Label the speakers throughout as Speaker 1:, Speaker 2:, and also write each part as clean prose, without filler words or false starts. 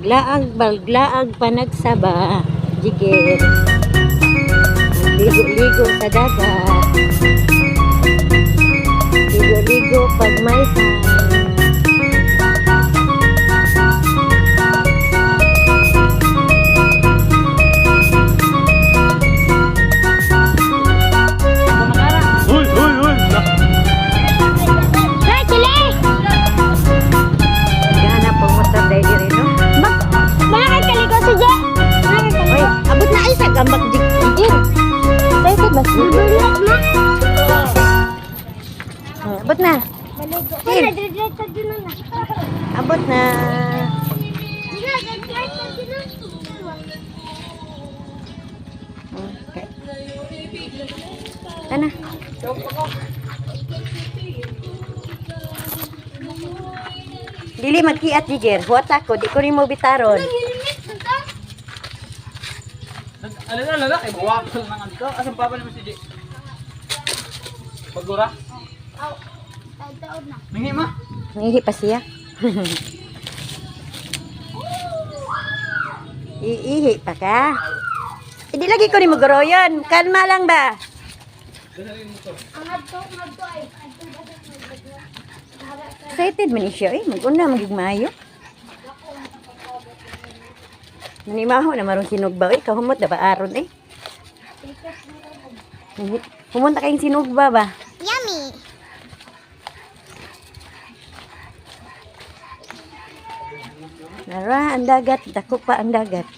Speaker 1: Maglaag pa nagsaba. Jigger. Ligo-ligo sa dagat. Ligo-ligo pag may time. Gambak jigin. Saya itu bas. Abot na. Abot na. Okay. Tana. Dili magkiat jigir. Huwat ako, di ko rin mo bitaron.
Speaker 2: Ano na lala? Ay, buwapal ng anto. Asan pa naman si J? Pagura? Ay, taod na. Mingi ma?
Speaker 1: Mingi pa siya. Iihi pa ka. Hindi lagi ko rin magoroyon. Kalma lang ba? Excited man siya eh. Mag-una magigmayo. Nanimaho na marong sinugba. Eh, kahumot na ba aron eh? Pumunta kayong sinugba ba?
Speaker 3: Yummy!
Speaker 1: Nara, ang dagat. Dako pa ang dagat.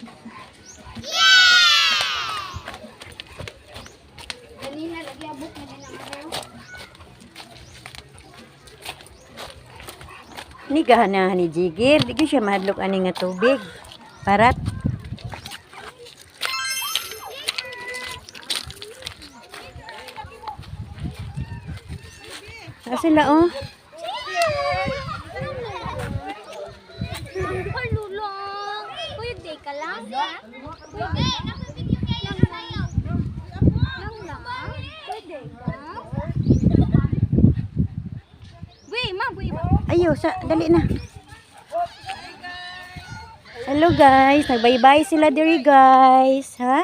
Speaker 1: Ni gahana ni Jigir. Di ko siya mahadlok ani nga tubig. Parat. Sila oh.
Speaker 3: Lulong. Pwede ka lang. Pwede.
Speaker 1: Ayo, dali na. Hello guys, nagbay-bye sila diri guys, ha?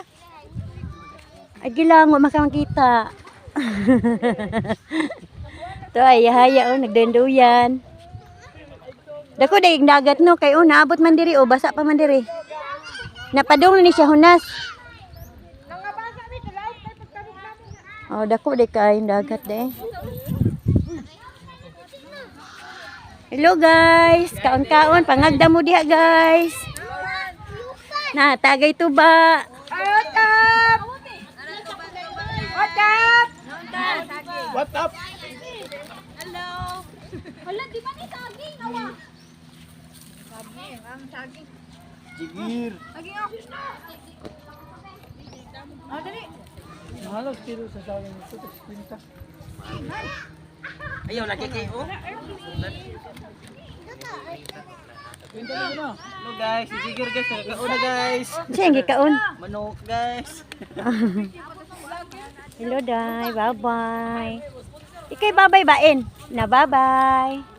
Speaker 1: Agi lang wa makamakita. To ay haya oh nagdenduyan. Dako daig dagat no kay naabot man diri o basa pa man diri. Napadong ni siya hunas. Oh dako day kay dagat de. Hello guys, kaon-kaon pangagda mo diha guys. Na tagay tuba.
Speaker 3: What up? What up?
Speaker 2: What up?
Speaker 3: Hello. Wala di ba ni saging awa? Saging, ang saging.
Speaker 2: Jigir.
Speaker 3: Saging ako. Ah, dali.
Speaker 2: Halos kilo sa saging ito. Pinta. Ayaw lagi kayo. Pinta na. Hello guys, si Jigir guys. Nagkauna guys.
Speaker 1: Siya ang gikaon.
Speaker 2: Manok guys.
Speaker 1: Hello day, bye-bye. Ikay bye-bye bain. Na bye-bye.